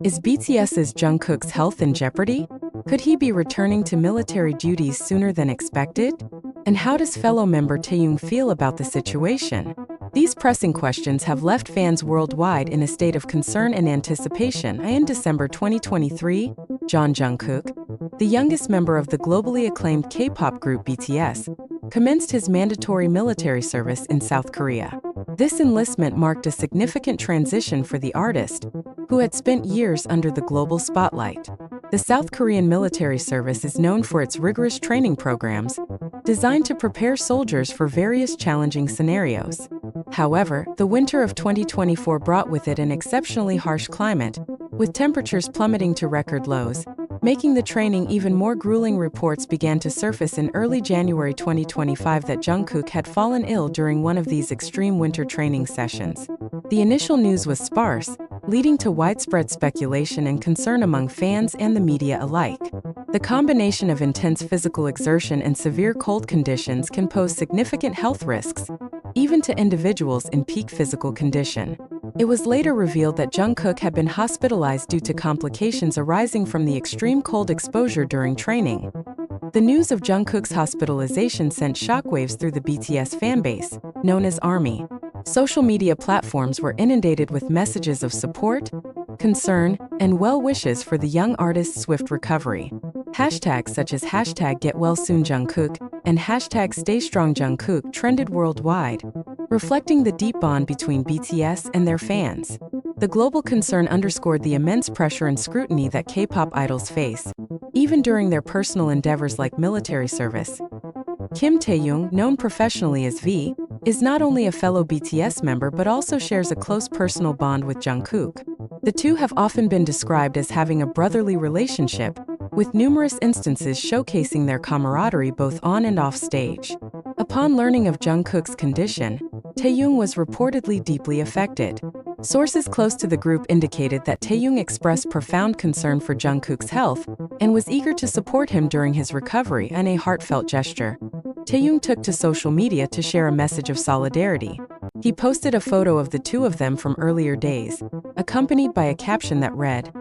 Is BTS's Jungkook's health in jeopardy? Could he be returning to military duties sooner than expected? And how does fellow member Taehyung feel about the situation? These pressing questions have left fans worldwide in a state of concern and anticipation. In December 2023, Jungkook, the youngest member of the globally acclaimed K-pop group BTS, commenced his mandatory military service in South Korea. This enlistment marked a significant transition for the artist, who had spent years under the global spotlight. The South Korean military service is known for its rigorous training programs, designed to prepare soldiers for various challenging scenarios. However, the winter of 2024 brought with it an exceptionally harsh climate, with temperatures plummeting to record lows, making the training even more grueling. Reports began to surface in early January 2025 that Jungkook had fallen ill during one of these extreme winter training sessions. The initial news was sparse, leading to widespread speculation and concern among fans and the media alike. The combination of intense physical exertion and severe cold conditions can pose significant health risks, even to individuals in peak physical condition. It was later revealed that Jungkook had been hospitalized due to complications arising from the extreme cold exposure during training. The news of Jungkook's hospitalization sent shockwaves through the BTS fanbase, known as ARMY. Social media platforms were inundated with messages of support, concern, and well wishes for the young artist's swift recovery. Hashtags such as #GetWellSoonJungkook and #StayStrongJungkook trended worldwide, reflecting the deep bond between BTS and their fans. The global concern underscored the immense pressure and scrutiny that K-pop idols face, even during their personal endeavors like military service. Kim Taehyung, known professionally as V, is not only a fellow BTS member but also shares a close personal bond with Jungkook. The two have often been described as having a brotherly relationship, with numerous instances showcasing their camaraderie both on and off stage. Upon learning of Jungkook's condition, Taehyung was reportedly deeply affected. Sources close to the group indicated that Taehyung expressed profound concern for Jungkook's health and was eager to support him during his recovery. In a heartfelt gesture, Taehyung took to social media to share a message of solidarity. He posted a photo of the two of them from earlier days, accompanied by a caption that read,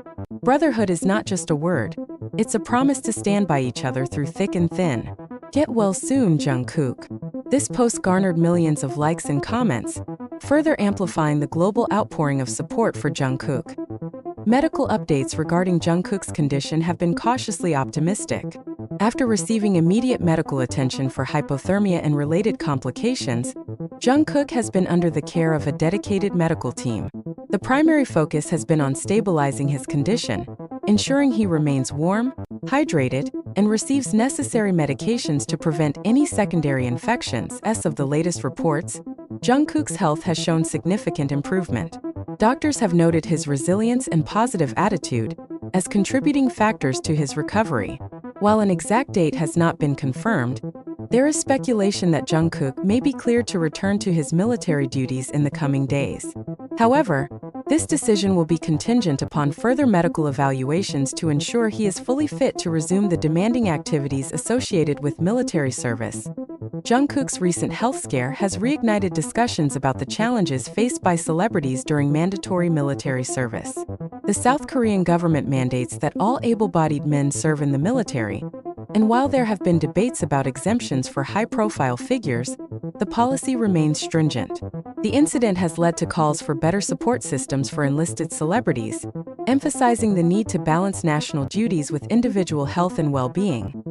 "Brotherhood is not just a word, it's a promise to stand by each other through thick and thin. Get well soon, Jungkook." This post garnered millions of likes and comments, further amplifying the global outpouring of support for Jungkook. Medical updates regarding Jungkook's condition have been cautiously optimistic. After receiving immediate medical attention for hypothermia and related complications, Jungkook has been under the care of a dedicated medical team. The primary focus has been on stabilizing his condition, ensuring he remains warm, hydrated, and receives necessary medications to prevent any secondary infections. As of the latest reports, Jungkook's health has shown significant improvement. Doctors have noted his resilience and positive attitude as contributing factors to his recovery. While an exact date has not been confirmed, there is speculation that Jungkook may be cleared to return to his military duties in the coming days. However, this decision will be contingent upon further medical evaluations to ensure he is fully fit to resume the demanding activities associated with military service. Jungkook's recent health scare has reignited discussions about the challenges faced by celebrities during mandatory military service. The South Korean government mandates that all able-bodied men serve in the military, and while there have been debates about exemptions for high-profile figures, the policy remains stringent. The incident has led to calls for better support systems for enlisted celebrities, emphasizing the need to balance national duties with individual health and well-being.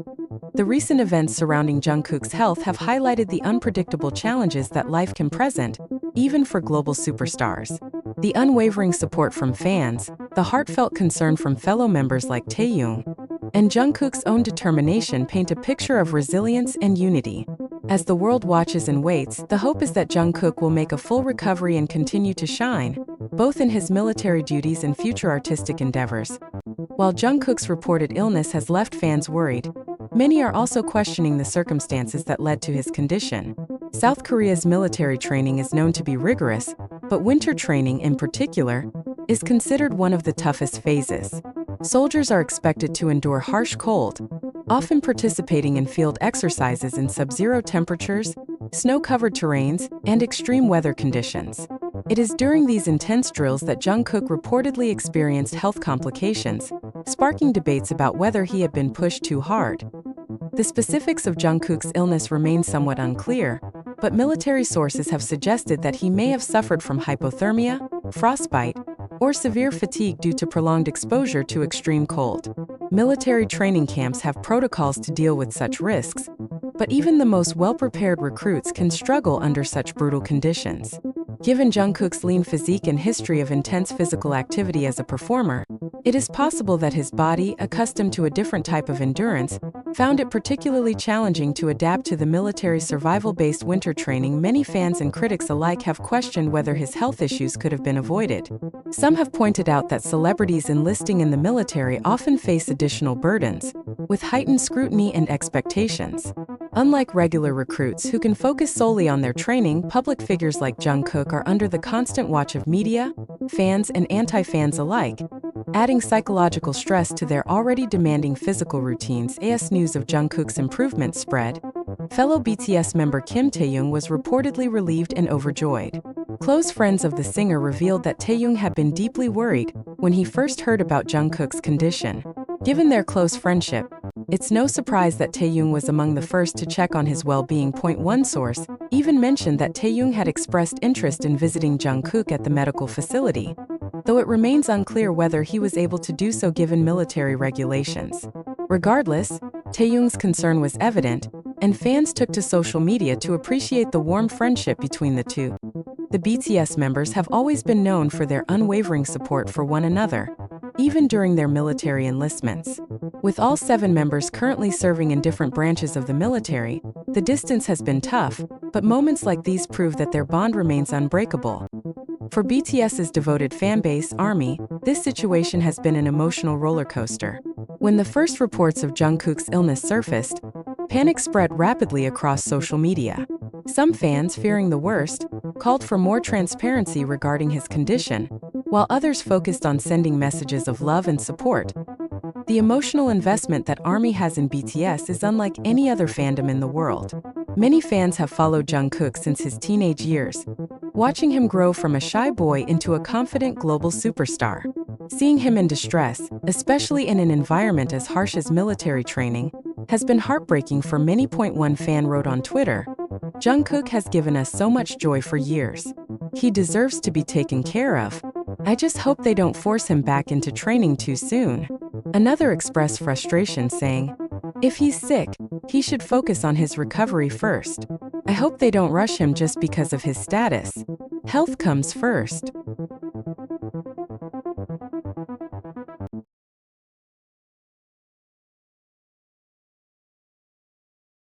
The recent events surrounding Jungkook's health have highlighted the unpredictable challenges that life can present, even for global superstars. The unwavering support from fans, the heartfelt concern from fellow members like Taehyung, and Jungkook's own determination paint a picture of resilience and unity. As the world watches and waits, the hope is that Jungkook will make a full recovery and continue to shine, both in his military duties and future artistic endeavors. While Jungkook's reported illness has left fans worried, many are also questioning the circumstances that led to his condition. South Korea's military training is known to be rigorous, but winter training in particular is considered one of the toughest phases. Soldiers are expected to endure harsh cold, often participating in field exercises in sub-zero temperatures, snow-covered terrains, and extreme weather conditions. It is during these intense drills that Jungkook reportedly experienced health complications, sparking debates about whether he had been pushed too hard. The specifics of Jungkook's illness remain somewhat unclear, but military sources have suggested that he may have suffered from hypothermia, frostbite, or severe fatigue due to prolonged exposure to extreme cold. Military training camps have protocols to deal with such risks, but even the most well-prepared recruits can struggle under such brutal conditions. Given Jungkook's lean physique and history of intense physical activity as a performer, it is possible that his body, accustomed to a different type of endurance, found it particularly challenging to adapt to the military survival-based winter training. Many fans and critics alike have questioned whether his health issues could have been avoided. Some have pointed out that celebrities enlisting in the military often face additional burdens, with heightened scrutiny and expectations. Unlike regular recruits who can focus solely on their training, public figures like Jungkook are under the constant watch of media, fans, and anti-fans alike, adding psychological stress to their already demanding physical routines. As news of Jungkook's improvement spread, fellow BTS member Kim Taehyung was reportedly relieved and overjoyed. Close friends of the singer revealed that Taehyung had been deeply worried when he first heard about Jungkook's condition. Given their close friendship, it's no surprise that Taehyung was among the first to check on his well-being. One source even mentioned that Taehyung had expressed interest in visiting Jungkook at the medical facility, though it remains unclear whether he was able to do so given military regulations. Regardless, Taehyung's concern was evident, and fans took to social media to appreciate the warm friendship between the two. The BTS members have always been known for their unwavering support for one another, even during their military enlistments. With all 7 members currently serving in different branches of the military, the distance has been tough, but moments like these prove that their bond remains unbreakable. For BTS's devoted fanbase, ARMY, this situation has been an emotional roller coaster. When the first reports of Jungkook's illness surfaced, panic spread rapidly across social media. Some fans, fearing the worst, called for more transparency regarding his condition, while others focused on sending messages of love and support. The emotional investment that ARMY has in BTS is unlike any other fandom in the world. Many fans have followed Jungkook since his teenage years, watching him grow from a shy boy into a confident global superstar. Seeing him in distress, especially in an environment as harsh as military training, has been heartbreaking for many. One fan wrote on Twitter, "Jungkook has given us so much joy for years. He deserves to be taken care of. I just hope they don't force him back into training too soon." Another expressed frustration, saying, "If he's sick, he should focus on his recovery first. I hope they don't rush him just because of his status. Health comes first."